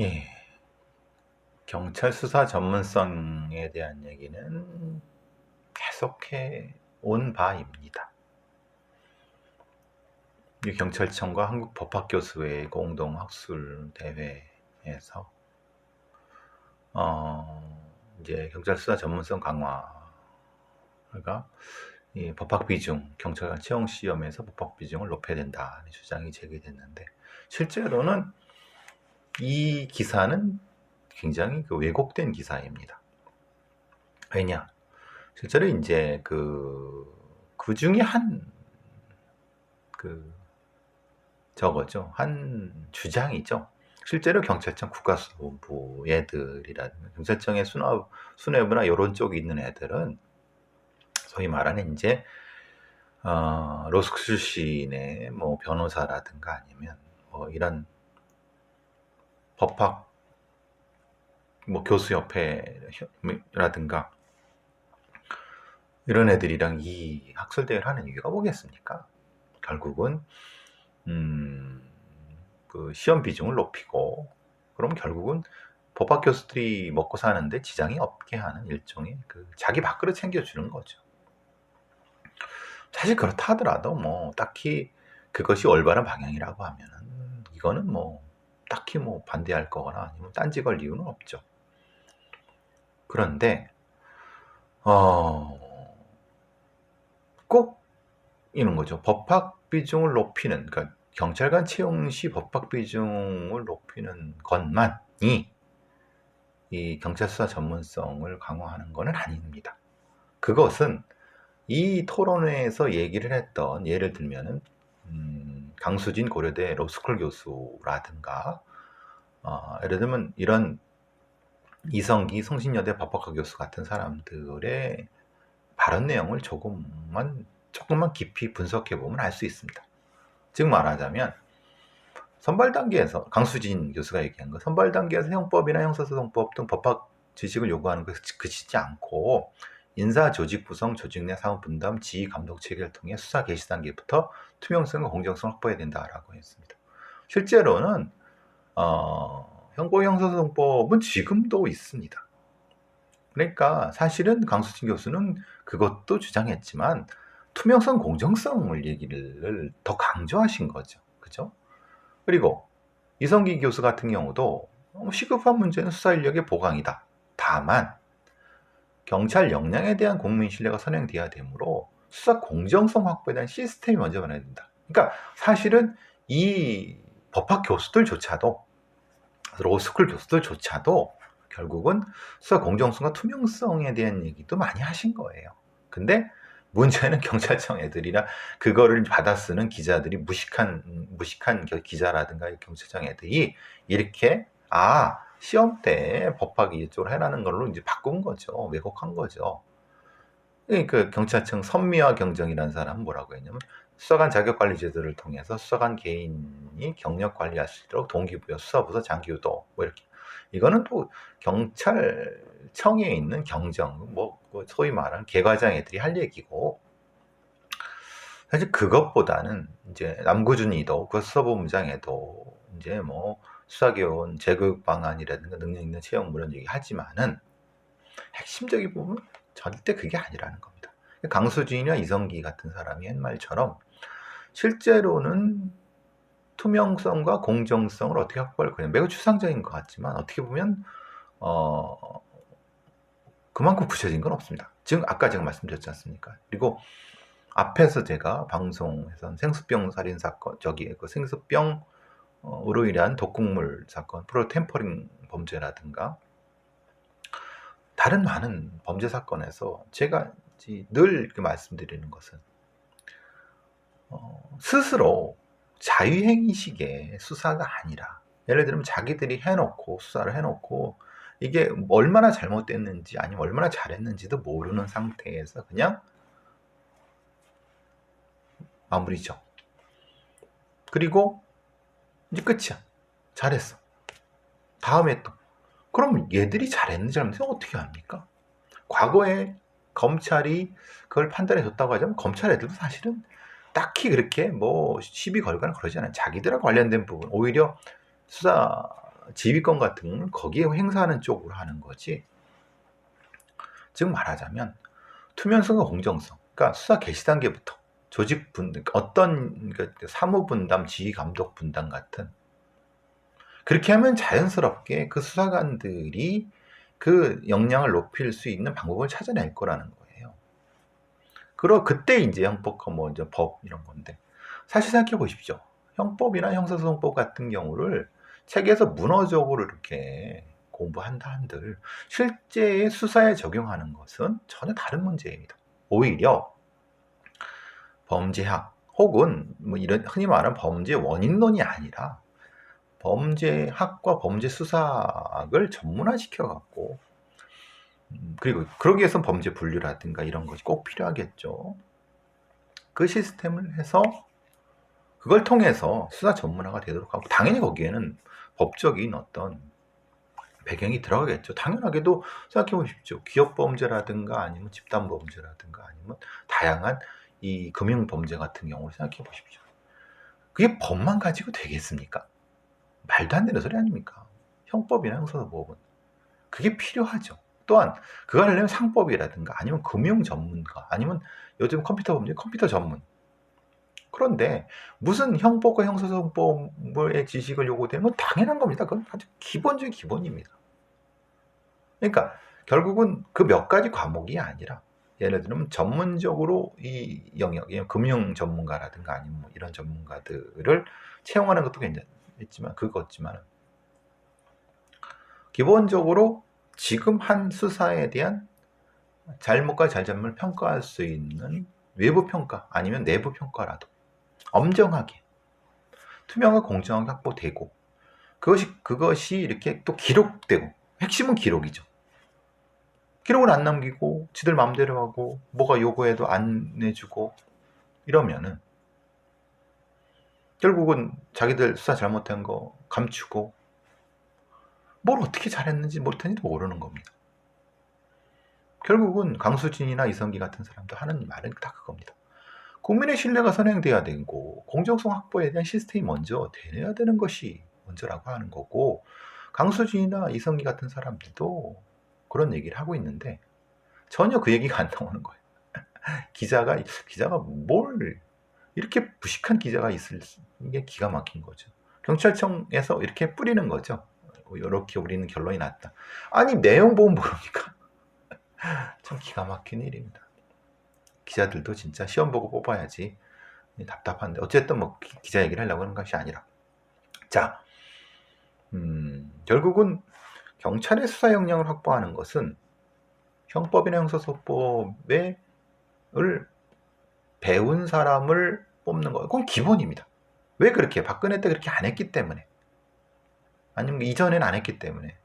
예, 경찰 수사 전문성에 대한 얘기는 계속해 온 바입니다. 이 경찰청과 한국법학교수회 공동 학술 대회에서 이제 경찰 수사 전문성 강화가 이 법학 비중, 경찰관 채용 시험에서 법학 비중을 높여야 된다는 주장이 제기됐는데, 실제로는 이 기사는 굉장히 왜곡된 기사입니다. 왜냐? 실제로 이제 그 중에 한 주장이죠. 실제로 경찰청 국가수사본부 애들이라든가 경찰청의 수뇌부나 이런 쪽에 있는 애들은 소위 말하는 이제 로스쿨 출신의 뭐 변호사라든가 아니면 뭐 이런 법학 뭐 교수협회라든가 이런 애들이랑 이 학술대회를 하는 이유가 뭐겠습니까? 결국은 그 시험 비중을 높이고, 그럼 결국은 법학 교수들이 먹고 사는데 지장이 없게 하는 일종의 자기 밥그릇 챙겨주는 거죠. 사실 그렇다 하더라도 뭐 딱히 그것이 올바른 방향이라고 하면은 이거는 뭐 딱히 뭐 반대할 거거나 아니면 딴지 걸 이유는 없죠. 그런데 꼭 이런 거죠. 법학 비중을 높이는, 그러니까 경찰관 채용 시 법학 비중을 높이는 것만이 이 경찰 수사 전문성을 강화하는 것은 아닙니다. 그것은 이 토론회에서 얘기를 했던, 예를 들면은 강수진 고려대 로스쿨 교수라든가 예를 들면 이런 이성기 성신여대 법학과 교수 같은 사람들의 발언 내용을 조금만 깊이 분석해 보면 알 수 있습니다. 즉 말하자면 선발 단계에서 강수진 교수가 얘기한 거, 선발 단계에서 형법이나 형사소송법 등 법학 지식을 요구하는 것에 그치지 않고 인사, 조직 구성, 조직 내 사무 분담, 지휘, 감독 체계를 통해 수사 개시 단계부터 투명성과 공정성을 확보해야 된다라고 했습니다. 실제로는 형법, 형사소송법은 지금도 있습니다. 그러니까 사실은 강수진 교수는 그것도 주장했지만 투명성, 공정성을 얘기를 더 강조하신 거죠. 그죠? 그리고 이성기 교수 같은 경우도 시급한 문제는 수사 인력의 보강이다. 다만 경찰 역량에 대한 국민 신뢰가 선행돼야 되므로 수사 공정성 확보에 대한 시스템이 먼저 마련해야 된다. 그러니까 사실은 이 법학 교수들조차도, 로스쿨 교수들조차도 결국은 수사 공정성과 투명성에 대한 얘기도 많이 하신 거예요. 근데 문제는 경찰청 애들이나 그거를 받아 쓰는 기자들이 무식한 기자라든가 경찰청 애들이 이렇게 시험 때 법학 이쪽으로 해라는 걸로 이제 바꾼 거죠. 왜곡한 거죠. 그 경찰청 선미화 경정이라는 사람은 뭐라고 했냐면, 수사관 자격관리 제도를 통해서 수사관 개인이 경력 관리할 수 있도록 동기부여, 수사부서 장기유도, 뭐 이렇게. 이거는 또 경찰청에 있는 경정, 뭐 소위 말하는 계과장 애들이 할 얘기고, 사실 그것보다는 이제 남구준이도 그 수사본부장에도 이제 뭐 수사교원 재교육 방안이라든가 능력 있는 채용 뭐 이런 얘기 하지만은 핵심적인 부분은 절대 그게 아니라는 겁니다. 강수진이나 이성기 같은 사람이 한 말처럼 실제로는 투명성과 공정성을 어떻게 확보할 거냐, 매우 추상적인 것 같지만 어떻게 보면 그만큼 구체적인 건 없습니다. 지금 아까 제가 말씀드렸지 않습니까? 그리고 앞에서 제가 방송에서 생수병 살인 사건, 생수병으로 인한 독극물 사건, 프로템퍼링 범죄라든가 다른 많은 범죄 사건에서 제가 늘 말씀드리는 것은 스스로 자유행위식의 수사가 아니라, 예를 들면 자기들이 수사를 해놓고 이게 얼마나 잘못됐는지 아니면 얼마나 잘했는지도 모르는 상태에서 그냥 마무리죠. 그리고 이제 끝이야. 잘했어. 다음에 또. 그럼 얘들이 잘했는지 잘못했는지 어떻게 합니까? 과거에 검찰이 그걸 판단해 줬다고 하자면 검찰 애들도 사실은 딱히 그렇게 뭐 시비 걸거나 그러지 않아요. 자기들하고 관련된 부분, 오히려 수사 지휘권 같은 건 거기에 행사하는 쪽으로 하는 거지. 즉 말하자면 투명성과 공정성, 그러니까 수사 개시 단계부터 조직 분담, 어떤 사무 분담, 지휘 감독 분담 같은, 그렇게 하면 자연스럽게 그 수사관들이 그 역량을 높일 수 있는 방법을 찾아낼 거라는 거예요. 그때 이제 형법과 뭐 이제 법 이런 건데, 사실 생각해 보십시오. 형법이나 형사소송법 같은 경우를 책에서 문어적으로 이렇게 공부한다 한들 실제의 수사에 적용하는 것은 전혀 다른 문제입니다. 오히려 범죄학 혹은 뭐 이런 흔히 말하는 범죄 원인론이 아니라 범죄학과 범죄 수사학을 전문화시켜 갖고, 그리고 그러기 위해서는 범죄 분류라든가 이런 것이 꼭 필요하겠죠. 그 시스템을 해서 그걸 통해서 수사 전문화가 되도록 하고, 당연히 거기에는 법적인 어떤 배경이 들어가겠죠. 당연하게도 생각해 보십시오. 기업 범죄라든가 아니면 집단 범죄라든가 아니면 다양한 이 금융 범죄 같은 경우를 생각해 보십시오. 그게 법만 가지고 되겠습니까? 말도 안 되는 소리 아닙니까? 형법이나 형사소법은 그게 필요하죠. 또한 그걸 하려면 상법이라든가 아니면 금융 전문가 아니면 요즘 컴퓨터 범죄 컴퓨터 전문. 그런데 무슨 형법과 형사소법의 지식을 요구되는 건 당연한 겁니다. 그건 아주 기본적인 기본입니다. 그러니까 결국은 그 몇 가지 과목이 아니라, 예를 들면 전문적으로 이 영역, 금융 전문가라든가 아니면 뭐 이런 전문가들을 채용하는 것도 괜찮지만 그렇지만 기본적으로 지금 한 수사에 대한 잘못과 잘잘못을 평가할 수 있는 외부 평가 아니면 내부 평가라도 엄정하게 투명하고 공정하게 확보되고, 그것이 이렇게 또 기록되고, 핵심은 기록이죠. 기록을 안 남기고 지들 마음대로 하고 뭐가 요구해도 안 내주고 이러면은 결국은 자기들 수사 잘못한 거 감추고 뭘 어떻게 잘했는지 못했는지도 모르는 겁니다. 결국은 강수진이나 이성기 같은 사람도 하는 말은 다 그겁니다. 국민의 신뢰가 선행돼야 되고 공정성 확보에 대한 시스템이 먼저 되어야 되는 것이 먼저라고 하는 거고, 강수진이나 이성기 같은 사람들도 그런 얘기를 하고 있는데 전혀 그 얘기가 안 나오는 거예요. 기자가 뭘 이렇게 무식한 기자가 있을 게 기가 막힌 거죠. 경찰청에서 이렇게 뿌리는 거죠. 이렇게 우리는 결론이 났다. 아니 내용 보면 모르니까 참 기가 막힌 일입니다. 기자들도 진짜 시험 보고 뽑아야지 답답한데, 어쨌든 뭐 기자 얘기를 하려고 하는 것이 아니라, 자, 결국은 경찰의 수사 역량을 확보하는 것은 형법이나 형사소법을 배운 사람을 뽑는 거, 그건 기본입니다. 왜 그렇게 박근혜 때 그렇게 안 했기 때문에, 아니면 이전에는 안 했기 때문에.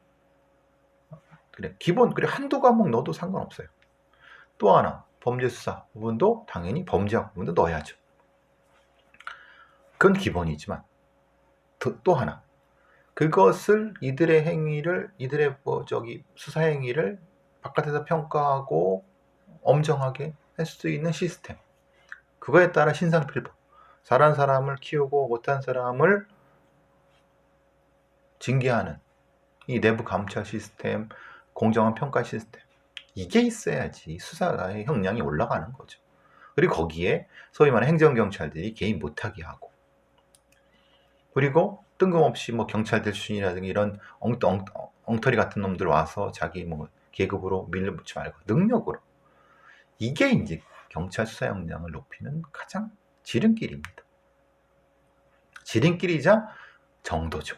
그래, 기본. 그래, 한두 과목 넣어도 상관없어요. 또 하나, 범죄수사 부분도 당연히 범죄학 부분도 넣어야죠. 그건 기본이지만 또 하나, 그것을 이들의 행위를, 이들의 수사 행위를 바깥에서 평가하고 엄정하게 할 수 있는 시스템, 그거에 따라 신상필벌, 잘한 사람을 키우고 못한 사람을 징계하는 이 내부 감찰 시스템, 공정한 평가 시스템, 이게 있어야지 수사의 역량이 올라가는 거죠. 그리고 거기에 소위 말하는 행정경찰들이 개입 못하게 하고, 그리고 뜬금없이 뭐 경찰들 출신이라든가 이런 엉터리 같은 놈들 와서 자기 뭐 계급으로 밀려붙지 말고 능력으로, 이게 이제 경찰 수사 역량을 높이는 가장 지름길입니다. 지름길이자 정도죠.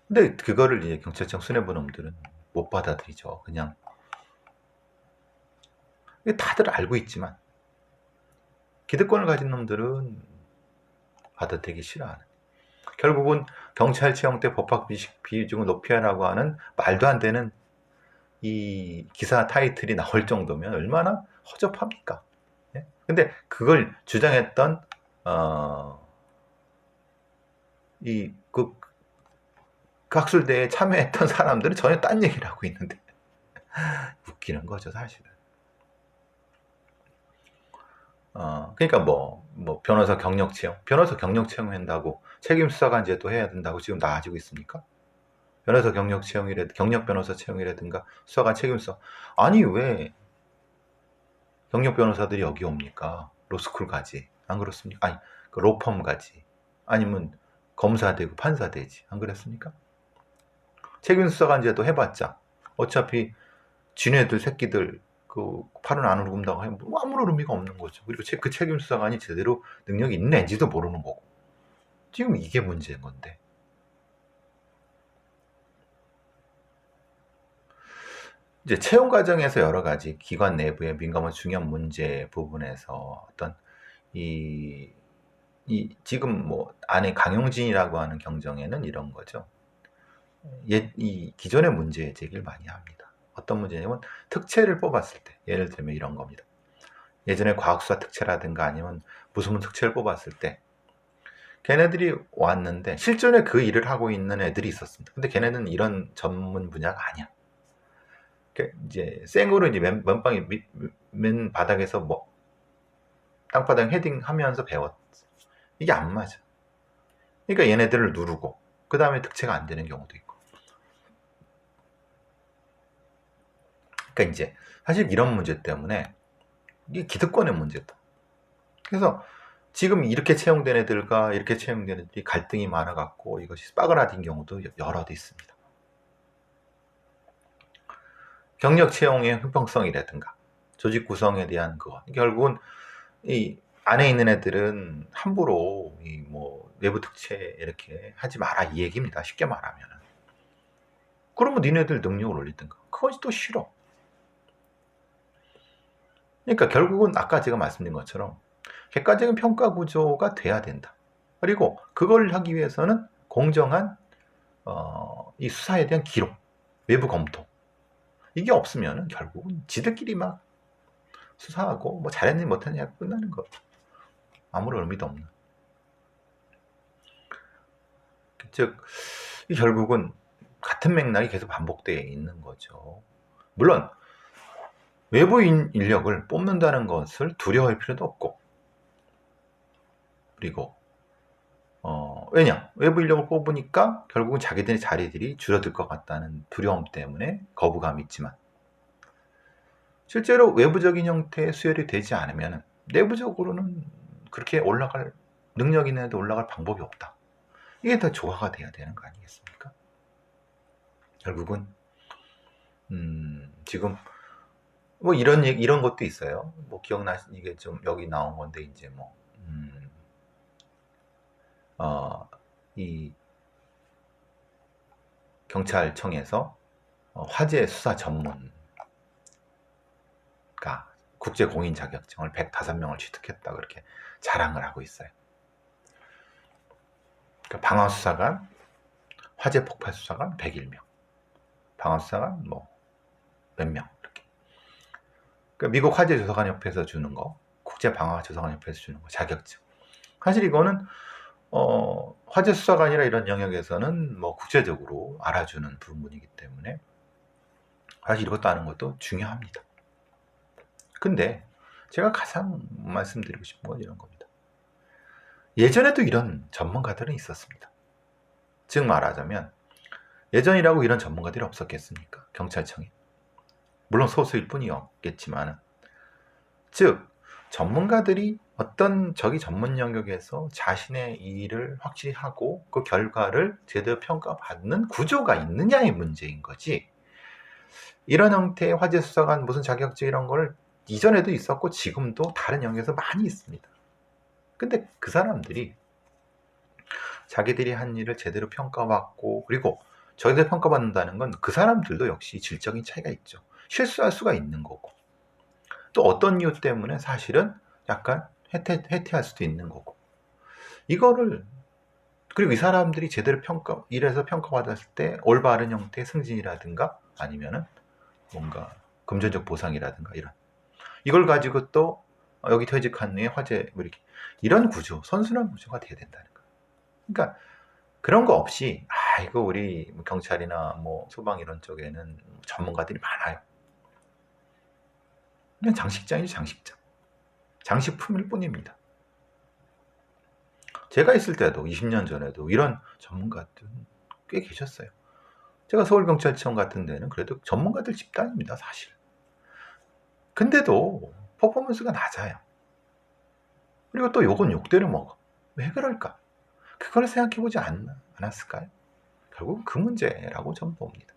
근데 그거를 이제 경찰청 수뇌부 놈들은 못 받아들이죠. 그냥 다들 알고 있지만 기득권을 가진 놈들은 받아들이기 싫어하는, 결국은 경찰 채용 때 법학 비중을 높여라고 하는 말도 안 되는 이 기사 타이틀이 나올 정도면 얼마나 허접합니까? 예? 근데 그걸 주장했던 그 학술대회에 참여했던 사람들은 전혀 딴 얘기를 하고 있는데 웃기는 거죠, 사실은. 그러니까 변호사 경력 채용, 변호사 경력 채용한다고 책임 수사관 제도 해야 된다고 지금 나아지고 있습니까? 변호사 경력 채용이라든가 경력 변호사 채용이라든가 수사관 책임 수사. 아니 왜 경력 변호사들이 여기 옵니까? 로스쿨 가지. 안 그렇습니까? 아니 그 로펌 가지. 아니면 검사 되고 판사 되지. 안 그랬습니까? 책임 수사관 제도 해봤자 어차피 지네들 새끼들 그 팔은 안으로 굽는다고 하면 아무런 의미가 없는 거죠. 그리고 그 책임 수사관이 제대로 능력이 있는지도 모르는 거고. 지금 이게 문제인 건데. 이제 채용 과정에서 여러 가지 기관 내부의 민감한 중요한 문제 부분에서 어떤 이 지금 안에 강용진이라고 하는 경정에는 이런 거죠. 이 기존의 문제 제기를 많이 합니다. 어떤 문제냐면 특채를 뽑았을 때, 예를 들면 이런 겁니다. 예전에 과학수사 특채라든가 아니면 무슨 특채를 뽑았을 때 걔네들이 왔는데 실전에 그 일을 하고 있는 애들이 있었습니다. 근데 걔네는 이런 전문 분야가 아니야. 이제 생으로 이제 맨방에 맨 바닥에서 땅바닥 헤딩하면서 배웠어. 이게 안 맞아. 그러니까 얘네들을 누르고 그 다음에 특채가 안 되는 경우도 있고. 그러니까 이제 사실 이런 문제 때문에 이게 기득권의 문제다. 그래서 지금 이렇게 채용된 애들과 이렇게 채용된 애들이 갈등이 많아갖고 이것이 빠그라든 경우도 여러 대 있습니다. 경력 채용의 형평성이라든가 조직 구성에 대한 그거 결국은 이 안에 있는 애들은 함부로 외부 특채 이렇게 하지 마라 이 얘기입니다. 쉽게 말하면. 그러면 니네들 능력을 올리든가. 그것이 또 싫어. 그러니까 결국은 아까 제가 말씀드린 것처럼 객관적인 평가 구조가 돼야 된다. 그리고 그걸 하기 위해서는 공정한 이 수사에 대한 기록, 외부 검토 이게 없으면 결국은 지들끼리 막 수사하고 잘했니 못했니 하고 끝나는 거. 아무런 의미도 없는. 즉 결국은 같은 맥락이 계속 반복되어 있는 거죠. 물론 외부 인력을 뽑는다는 것을 두려워할 필요도 없고, 그리고 왜냐? 외부 인력을 뽑으니까 결국은 자기들의 자리들이 줄어들 것 같다는 두려움 때문에 거부감이 있지만 실제로 외부적인 형태의 수혈이 되지 않으면 내부적으로는 그렇게 올라갈 능력 있는 애도 올라갈 방법이 없다. 이게 더 조화가 돼야 되는 거 아니겠습니까? 결국은 지금 이런 것도 있어요. 이게 좀 여기 나온 건데 이제 이 경찰청에서 화재 수사 전문가 국제 공인 자격증을 105명을 취득했다 그렇게 자랑을 하고 있어요. 그러니까 방화수사관, 화재 폭발 수사관 101명, 방화수사관 몇 명 이렇게. 그러니까 미국 화재 조사관 협회에서 주는 거, 국제 방화 조사관 협회에서 주는 거 자격증. 사실 이거는 화재 수사관이라 이런 영역에서는 국제적으로 알아주는 부분이기 때문에 사실 이것도 아는 것도 중요합니다. 근데 제가 가장 말씀드리고 싶은 건 이런 겁니다. 예전에도 이런 전문가들은 있었습니다. 즉 말하자면 예전이라고 이런 전문가들이 없었겠습니까? 경찰청에. 물론 소수일 뿐이었겠지만 즉 전문가들이 어떤 전문 영역에서 자신의 일을 확실히 하고 그 결과를 제대로 평가받는 구조가 있느냐의 문제인 거지, 이런 형태의 화재 수사관 무슨 자격증 이런 걸 이전에도 있었고 지금도 다른 영역에서 많이 있습니다. 근데 그 사람들이 자기들이 한 일을 제대로 평가받고, 그리고 저희들 평가받는다는 건 그 사람들도 역시 질적인 차이가 있죠. 실수할 수가 있는 거고, 또 어떤 이유 때문에 사실은 약간 해태할 수도 있는 거고, 이거를, 그리고 이 사람들이 제대로 일에서 평가받았을 때 올바른 형태의 승진이라든가 아니면은 뭔가 금전적 보상이라든가 이걸 가지고 또 여기 퇴직한 후에 화재 이런 구조, 선순환 구조가 돼야 된다는 거예요. 그러니까 그런 거 없이 이거 우리 경찰이나 소방 이런 쪽에는 전문가들이 많아요. 그냥 장식장이죠, 장식장. 장식품일 뿐입니다. 제가 있을 때도 20년 전에도 이런 전문가들 꽤 계셨어요. 제가 서울경찰청 같은 데는 그래도 전문가들 집단입니다, 사실. 근데도 퍼포먼스가 낮아요. 그리고 또 욕은 욕대로 먹어. 왜 그럴까? 그걸 생각해보지 않았을까요? 결국 그 문제라고 저는 봅니다.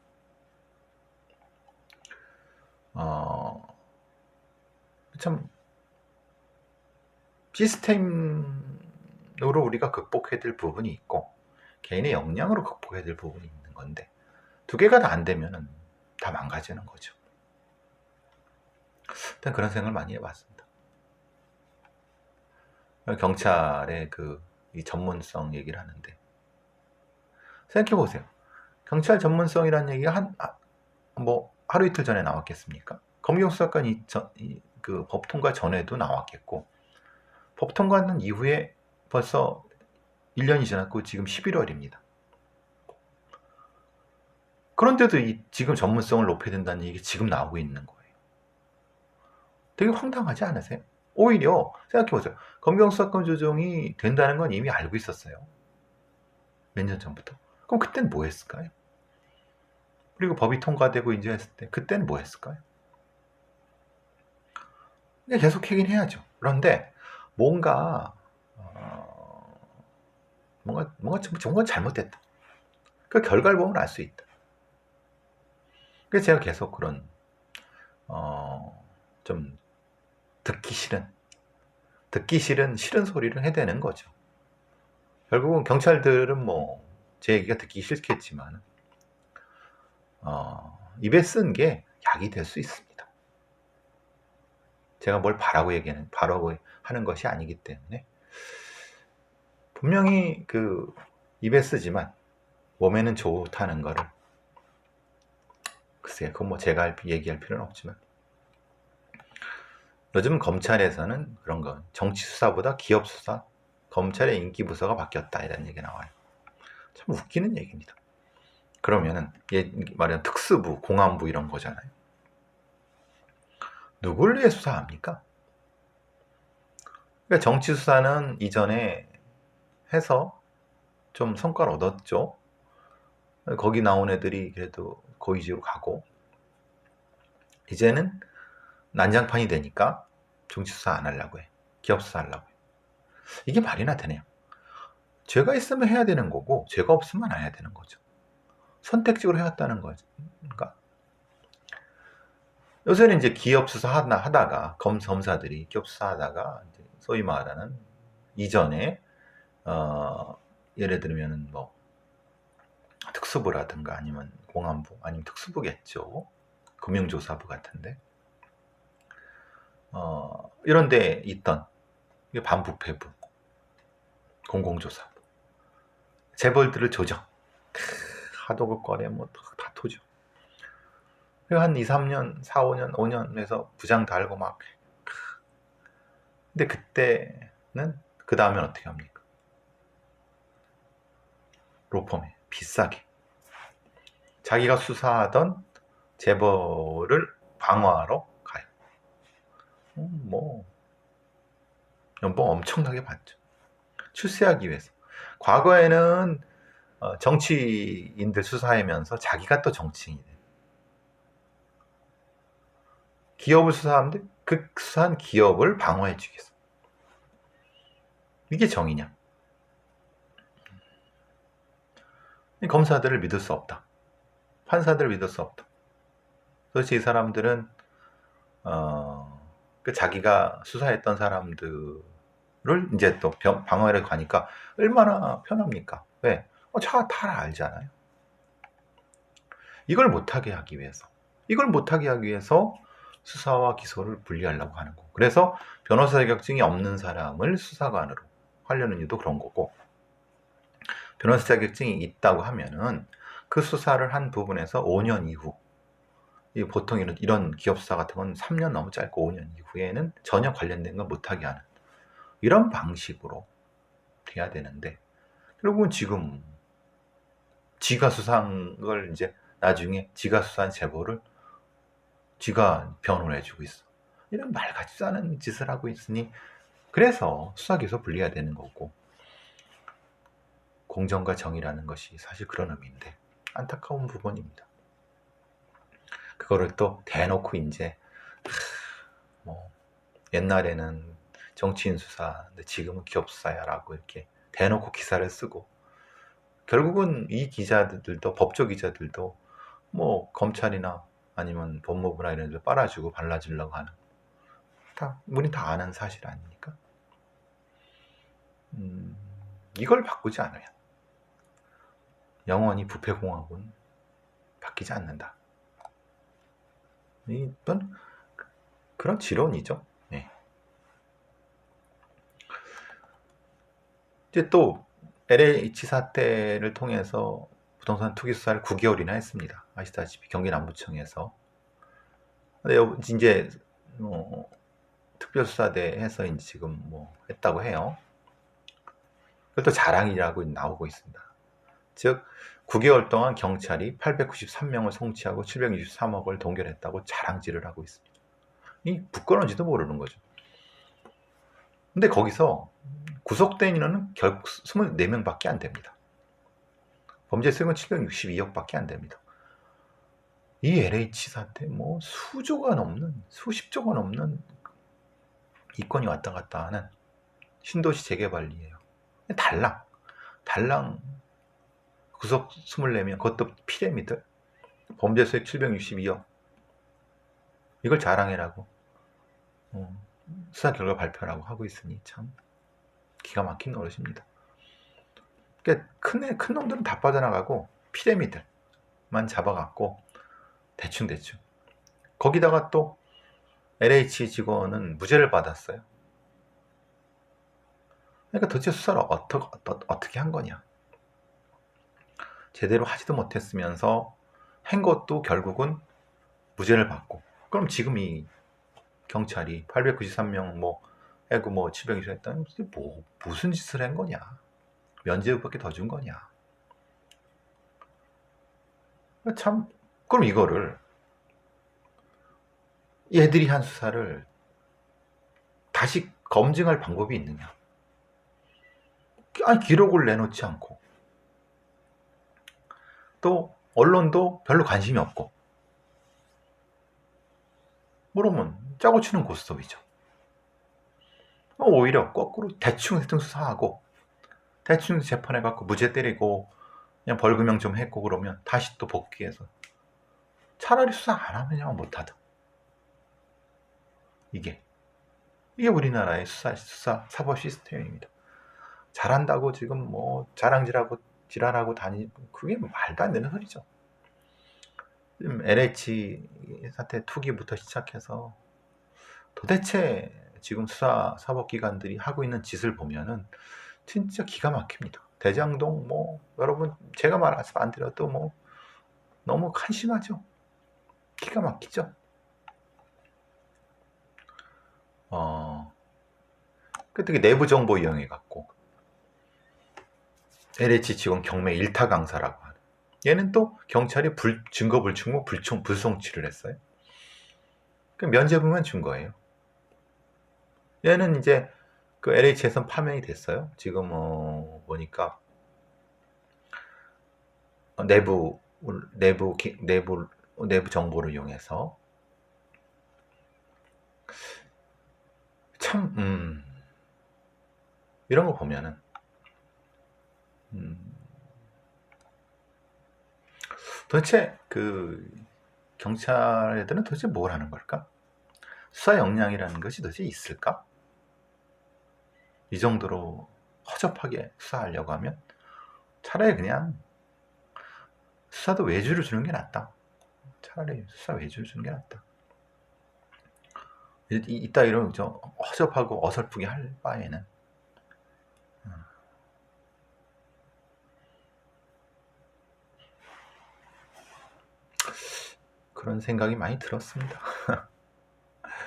참 시스템으로 우리가 극복해야 될 부분이 있고 개인의 역량으로 극복해야 될 부분이 있는 건데 두 개가 다 안 되면 다 망가지는 거죠. 일단 그런 생각을 많이 해봤습니다. 경찰의 이 전문성 얘기를 하는데 생각해보세요. 경찰 전문성이라는 얘기가 하루 이틀 전에 나왔겠습니까? 검경수사권 그 법 통과 전에도 나왔겠고 법 통과는 이후에 벌써 1년이 지났고 지금 11월입니다. 그런데도 지금 전문성을 높여야 된다는 얘기 지금 나오고 있는 거예요. 되게 황당하지 않으세요? 오히려 생각해보세요. 검경수사권 조정이 된다는 건 이미 알고 있었어요. 몇 년 전부터. 그럼 그때는 뭐 했을까요? 그리고 법이 통과되고 이제 했을 때 그때는 뭐 했을까요? 계속 하긴 해야죠. 그런데 뭔가 잘못됐다. 그 결과를 보면 알 수 있다. 그래서 제가 계속 그런 좀 듣기 싫은 소리를 해대는 거죠. 결국은 경찰들은 제 얘기가 듣기 싫겠지만 입에 쓴 게 약이 될 수 있습니다. 제가 뭘 바라고 하는 것이 아니기 때문에 분명히 입에 쓰지만 몸에는 좋다는 거를 글쎄요, 그건 제가 얘기할 필요는 없지만 요즘 검찰에서는 그런 거 정치 수사보다 기업 수사, 검찰의 인기 부서가 바뀌었다 이런 얘기 나와요. 참 웃기는 얘기입니다. 그러면은 말하는 특수부, 공안부 이런 거잖아요. 누굴 위해 수사합니까? 그러니까 정치 수사는 이전에 해서 좀 성과를 얻었죠. 거기 나온 애들이 그래도 고위직으로 가고 이제는 난장판이 되니까 정치 수사 안 하려고 해. 기업 수사 하려고 해. 이게 말이나 되네요. 죄가 있으면 해야 되는 거고 죄가 없으면 안 해야 되는 거죠. 선택적으로 해왔다는 거죠. 그러니까 요새는 이제 기업 수사 하다가 검사들이 기업 수사하다가 소위 말하는 이전에 예를 들면은 특수부라든가 아니면 공안부 아니면 특수부겠죠. 금융조사부 같은데 이런 데 있던 반부패부, 공공조사부, 재벌들을 조정. 하도 그 거래 다 토죠. 그리고 한 2, 3년, 4, 5년, 5년에서 부장 달고 막. 근데 그때는 그 다음엔 어떻게 합니까? 로펌에 비싸게 자기가 수사하던 재벌을 방어하러 가요. 연봉 엄청나게 받죠. 출세하기 위해서. 과거에는 정치인들 수사하면서 자기가 또 정치인이 돼요. 기업을 수사하는데 그 수사한 기업을 방어해 주겠어. 이게 정의냐? 검사들을 믿을 수 없다. 판사들을 믿을 수 없다. 도대체 이 사람들은 자기가 수사했던 사람들을 이제 또 방어하러 가니까 얼마나 편합니까? 왜? 다 알잖아요. 이걸 못하게 하기 위해서 수사와 기소를 분리하려고 하는 거고. 그래서 변호사 자격증이 없는 사람을 수사관으로 하려는 이유도 그런 거고, 변호사 자격증이 있다고 하면은 그 수사를 한 부분에서 5년 이후, 보통 이런 기업 수사 같은 건 3년 너무 짧고 5년 이후에는 전혀 관련된 걸 못하게 하는 이런 방식으로 돼야 되는데, 결국은 지금 지가 수사한 걸 이제 나중에 지가 수사한 제보를 지가 변호를 해주고 있어. 이런 말 같지도 않은 짓을 하고 있으니 그래서 수사기소 분리해야 되는 거고 공정과 정의라는 것이 사실 그런 의미인데 안타까운 부분입니다. 그거를 또 대놓고 이제 뭐 옛날에는 정치인 수사, 근데 지금은 기업 수사야라고 이렇게 대놓고 기사를 쓰고 결국은 이 기자들도 법조 기자들도 뭐 검찰이나 아니면 법무부나 이런 데 빨아주고 발라주려고 하는 우린 다 아는 사실 아닙니까? 이걸 바꾸지 않으면 영원히 부패공화국은 바뀌지 않는다. 이건 그런 지론이죠. 네. 이제 또 LH 사태를 통해서 부동산 투기 수사를 9개월이나 했습니다. 아시다시피 경기남부청에서. 근데 이제 특별수사대 해서 이제 지금 뭐 했다고 해요. 그것도 자랑이라고 나오고 있습니다. 즉 9개월 동안 경찰이 893명을 송치하고 763억을 동결했다고 자랑질을 하고 있습니다. 이 부끄러운지도 모르는 거죠. 근데 거기서 구속된 인원은 결국 24명밖에 안 됩니다. 범죄 수익은 762억밖에 안 됩니다. 이 LH 사태 뭐 수조가 넘는 수십조가 넘는 이권이 왔다 갔다 하는 신도시 재개발이에요. 달랑 구속 24명 그것도 피레미드 범죄 수익 762억 이걸 자랑해라고 수사 결과 발표라고 하고 있으니 참 기가 막힌 노릇입니다. 그러니까 큰 놈들은 다 빠져나가고 피레미들만 잡아갖고 대충 거기다가 또 LH 직원은 무죄를 받았어요. 그러니까 도대체 수사를 어떻게 한 거냐. 제대로 하지도 못했으면서 한 것도 결국은 무죄를 받고 그럼 지금 이 경찰이 893명 뭐 해고 뭐 720 했다는 무슨 짓을 한 거냐. 면죄부밖에 더 준 거냐. 참 그럼 이거를 얘들이 한 수사를 다시 검증할 방법이 있느냐. 아니 기록을 내놓지 않고 또 언론도 별로 관심이 없고 그러면 짜고 치는 고스톱이죠. 오히려 거꾸로 대충 수사하고 대충 재판해갖고 무죄 때리고 그냥 벌금형 좀 했고 그러면 다시 또 복귀해서 차라리 수사 안 하면 못하다. 이게 우리나라의 수사 사법 시스템입니다. 잘한다고 지금 뭐 자랑질하고 지랄하고 다니고 그게 말도 안 되는 소리죠. 지금 LH 사태 투기부터 시작해서 도대체 지금 수사 사법기관들이 하고 있는 짓을 보면은 진짜 기가 막힙니다. 대장동 뭐 여러분 제가 말씀 안 드려도 뭐 너무 한심하죠. 기가 막히죠. 그때 내부 정보 이용해 갖고 LH 직원 경매 일타 강사라고 하는 얘는 또 경찰이 증거 불충분 불송치를 했어요. 면죄부만 준 거예요. 얘는 이제 그 LH에선 파면이 됐어요. 지금 보니까 내부 정보를 이용해서 참 이런 거 보면은 도대체 그 경찰 애들은 도대체 뭘 하는 걸까? 수사 역량이라는 것이 도대체 있을까? 이 정도로 허접하게 수사하려고 하면 차라리 그냥 수사도 외주를 주는 게 낫다. 차라리 수사 외주를 주는 게 낫다. 이따 이런 허접하고 어설프게 할 바에는 그런 생각이 많이 들었습니다.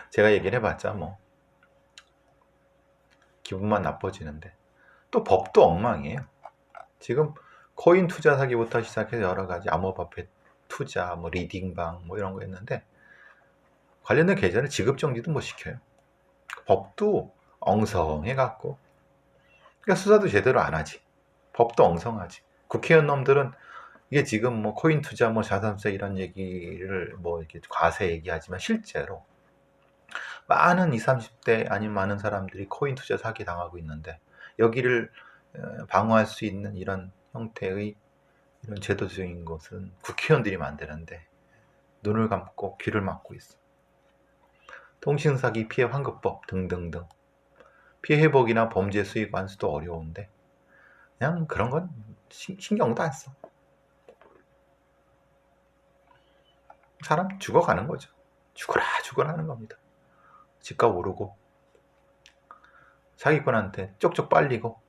제가 얘기를 해봤자 뭐 기분만 나빠지는데 또 법도 엉망이에요. 지금 코인 투자 사기부터 시작해서 여러 가지 암호화폐 투자, 뭐 리딩방 뭐 이런 거 했는데 관련된 계좌를 지급정지도 못 시켜요. 법도 엉성해갖고, 그러니까 수사도 제대로 안 하지. 법도 엉성하지. 국회의원 놈들은 이게 지금 뭐 코인 투자, 뭐 자산세 이런 얘기를 뭐 이렇게 과세 얘기하지만 실제로 많은 20, 30대 아니면 많은 사람들이 코인 투자 사기 당하고 있는데, 여기를 방어할 수 있는 이런 형태의 이런 제도적인 것은 국회의원들이 만드는데 눈을 감고 귀를 막고 있어. 통신사기 피해 환급법 등등등. 피해 회복이나 범죄 수익 완수도 어려운데 그냥 그런 건 신경도 안 써. 사람 죽어가는 거죠. 죽어라 하는 겁니다. 집값 오르고 사기꾼한테 쪽쪽 빨리고,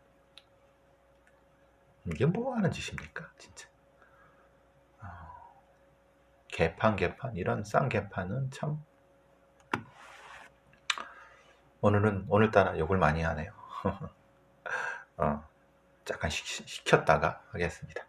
이게 뭐 하는 짓입니까 진짜. 개판 이런 쌍개판은 참 오늘따라 욕을 많이 하네요. 잠깐 식혔다가 하겠습니다.